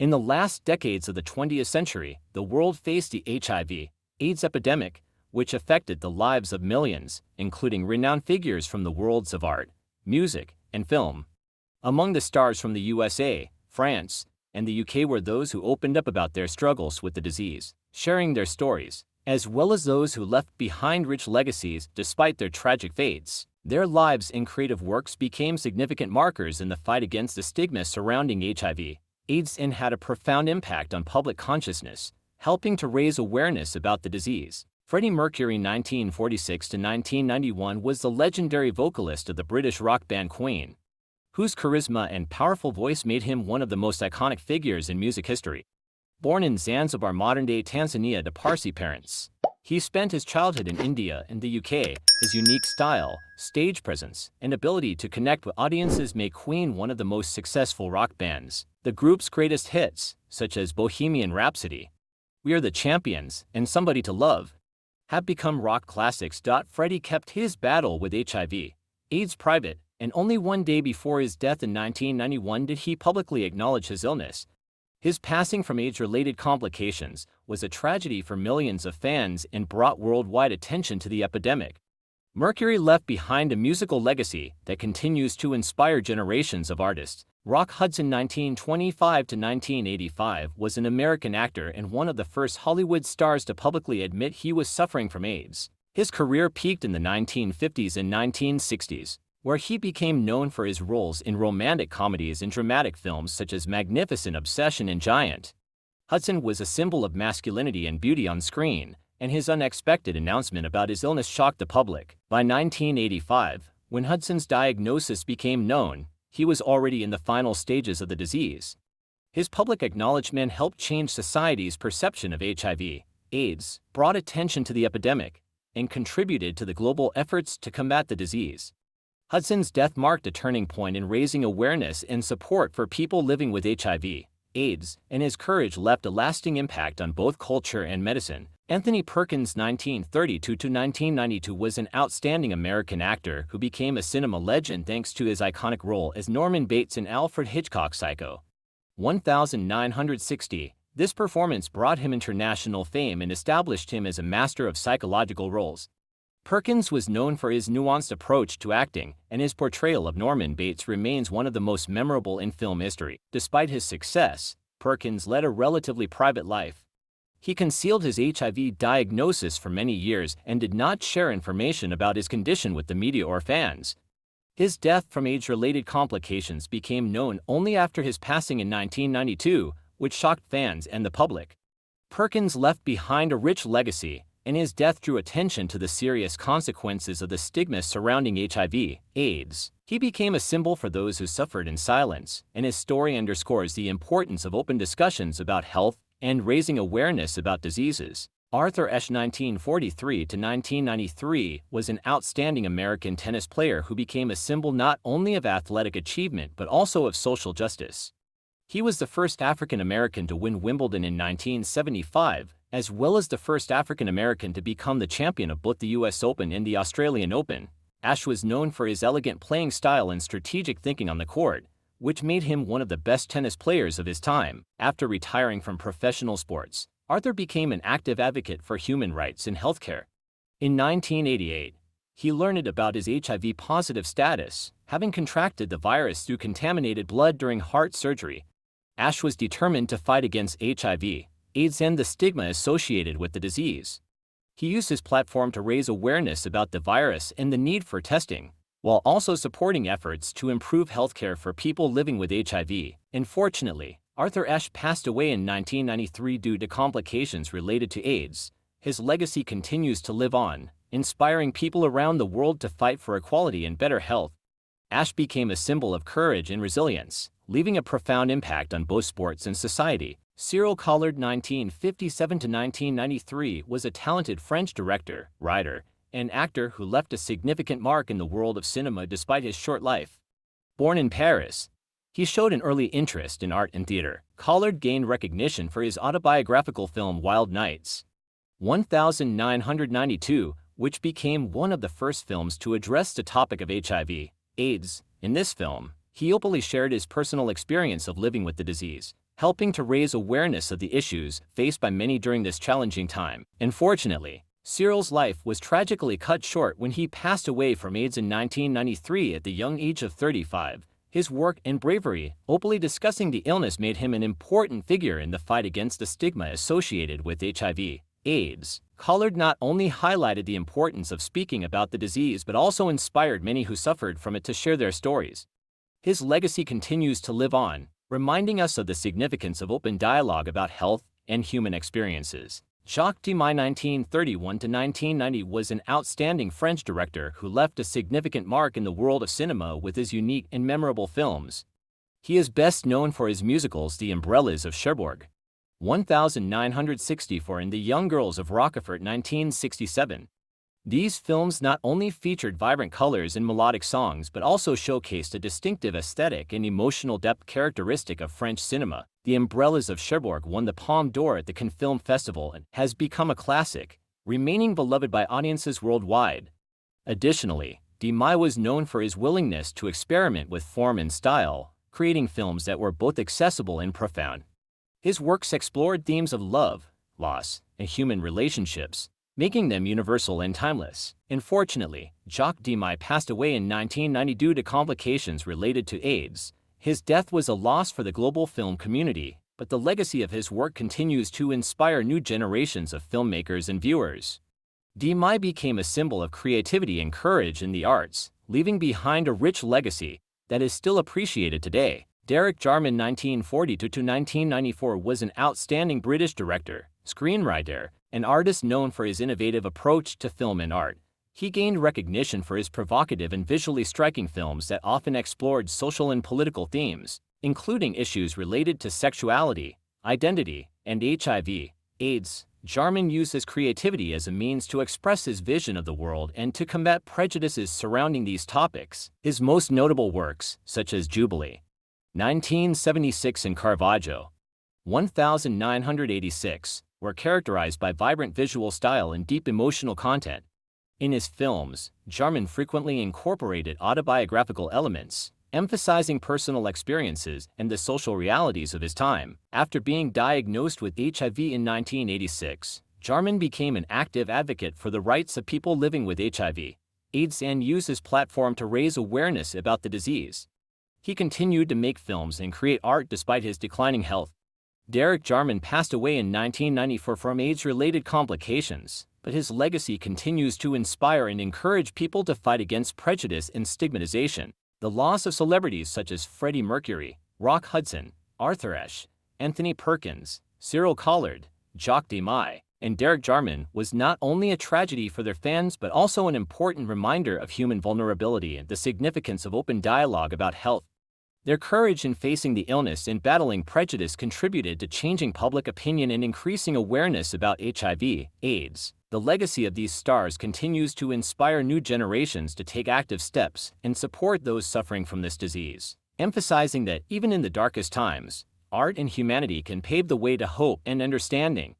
In the last decades of the 20th century, the world faced the HIV/AIDS epidemic, which affected the lives of millions, including renowned figures from the worlds of art, music, and film. Among the stars from the USA, France, and the UK were those who opened up about their struggles with the disease, sharing their stories, as well as those who left behind rich legacies despite their tragic fates. Their lives and creative works became significant markers in the fight against the stigma surrounding HIV/AIDS and had a profound impact on public consciousness, helping to raise awareness about the disease. Freddie Mercury, 1946 to 1991, was the legendary vocalist of the British rock band Queen, whose charisma and powerful voice made him one of the most iconic figures in music history. Born in Zanzibar, modern-day Tanzania, to Parsi parents, he spent his childhood in India and the UK. His unique style, stage presence, and ability to connect with audiences make Queen one of the most successful rock bands. The group's greatest hits, such as Bohemian Rhapsody, We Are the Champions, and Somebody to Love, have become rock classics. Freddie kept his battle with HIV/AIDS private, and only one day before his death in 1991 did he publicly acknowledge his illness. His passing from AIDS-related complications was a tragedy for millions of fans and brought worldwide attention to the epidemic. Mercury left behind a musical legacy that continues to inspire generations of artists. Rock Hudson, 1925 to 1985, was an American actor and one of the first Hollywood stars to publicly admit he was suffering from AIDS. His career peaked in the 1950s and 1960s, where he became known for his roles in romantic comedies and dramatic films such as Magnificent Obsession and Giant. Hudson was a symbol of masculinity and beauty on screen, and his unexpected announcement about his illness shocked the public. By 1985, when Hudson's diagnosis became known, he was already in the final stages of the disease. His public acknowledgement helped change society's perception of HIV/AIDS, brought attention to the epidemic, and contributed to the global efforts to combat the disease. Hudson's death marked a turning point in raising awareness and support for people living with HIV/AIDS, and his courage left a lasting impact on both culture and medicine. Anthony Perkins, 1932 to 1992, was an outstanding American actor who became a cinema legend thanks to his iconic role as Norman Bates in Alfred Hitchcock's Psycho. 1960. This performance brought him international fame and established him as a master of psychological roles. Perkins was known for his nuanced approach to acting, and his portrayal of Norman Bates remains one of the most memorable in film history. Despite his success, Perkins led a relatively private life. He concealed his HIV diagnosis for many years and did not share information about his condition with the media or fans. His death from AIDS-related complications became known only after his passing in 1992, which shocked fans and the public. Perkins left behind a rich legacy, and his death drew attention to the serious consequences of the stigma surrounding HIV/AIDS. He became a symbol for those who suffered in silence, and his story underscores the importance of open discussions about health and raising awareness about diseases. Arthur Ashe, 1943 to 1993, was an outstanding American tennis player who became a symbol not only of athletic achievement but also of social justice. He was the first African American to win Wimbledon in 1975, as well as the first African American to become the champion of both the US Open and the Australian Open. Ashe was known for his elegant playing style and strategic thinking on the court, which made him one of the best tennis players of his time. After retiring from professional sports, Arthur became an active advocate for human rights and healthcare. In 1988, he learned about his HIV-positive status, having contracted the virus through contaminated blood during heart surgery. Ashe was determined to fight against HIV/AIDS and the stigma associated with the disease. He used his platform to raise awareness about the virus and the need for testing, while also supporting efforts to improve healthcare for people living with HIV. Unfortunately, Arthur Ashe passed away in 1993 due to complications related to AIDS. His legacy continues to live on, inspiring people around the world to fight for equality and better health. Ashe became a symbol of courage and resilience, leaving a profound impact on both sports and society. Cyril Collard, 1957 to 1993, was a talented French director, writer, and actor who left a significant mark in the world of cinema despite his short life. Born in Paris, he showed an early interest in art and theater. Collard gained recognition for his autobiographical film Wild Nights, 1992, which became one of the first films to address the topic of HIV/AIDS. In this film, he openly shared his personal experience of living with the disease, helping to raise awareness of the issues faced by many during this challenging time. Unfortunately, Cyril's life was tragically cut short when he passed away from AIDS in 1993 at the young age of 35. His work and bravery openly discussing the illness made him an important figure in the fight against the stigma associated with HIV/AIDS. Collard not only highlighted the importance of speaking about the disease but also inspired many who suffered from it to share their stories. His legacy continues to live on, reminding us of the significance of open dialogue about health and human experiences. Jacques Demy (1931–1990) was an outstanding French director who left a significant mark in the world of cinema with his unique and memorable films. He is best known for his musicals The Umbrellas of Cherbourg, 1964, and The Young Girls of Rochefort, 1967. These films not only featured vibrant colors and melodic songs but also showcased a distinctive aesthetic and emotional depth characteristic of French cinema. The Umbrellas of Cherbourg won the Palme d'Or at the Cannes Film Festival and has become a classic, remaining beloved by audiences worldwide. Additionally, Demy was known for his willingness to experiment with form and style, creating films that were both accessible and profound. His works explored themes of love, loss, and human relationships, making them universal and timeless. Unfortunately, Jacques Demy passed away in 1990 due to complications related to AIDS. His death was a loss for the global film community, but the legacy of his work continues to inspire new generations of filmmakers and viewers. Demy became a symbol of creativity and courage in the arts, leaving behind a rich legacy that is still appreciated today. Derek Jarman (1942–1994) was an outstanding British director, screenwriter, and artist known for his innovative approach to film and art. He gained recognition for his provocative and visually striking films that often explored social and political themes, including issues related to sexuality, identity, and HIV/AIDS. Jarman used his creativity as a means to express his vision of the world and to combat prejudices surrounding these topics. His most notable works, such as Jubilee, 1976, and Caravaggio, 1986, were characterized by vibrant visual style and deep emotional content. In his films, Jarman frequently incorporated autobiographical elements, emphasizing personal experiences and the social realities of his time. After being diagnosed with HIV in 1986, Jarman became an active advocate for the rights of people living with HIV/AIDS and used his platform to raise awareness about the disease. He continued to make films and create art despite his declining health. Derek Jarman passed away in 1994 from AIDS-related complications, but his legacy continues to inspire and encourage people to fight against prejudice and stigmatization. The loss of celebrities such as Freddie Mercury, Rock Hudson, Arthur Ashe, Anthony Perkins, Cyril Collard, Jacques Demy, and Derek Jarman was not only a tragedy for their fans but also an important reminder of human vulnerability and the significance of open dialogue about health. Their courage in facing the illness and battling prejudice contributed to changing public opinion and increasing awareness about HIV/AIDS. The legacy of these stars continues to inspire new generations to take active steps and support those suffering from this disease, emphasizing that even in the darkest times, art and humanity can pave the way to hope and understanding.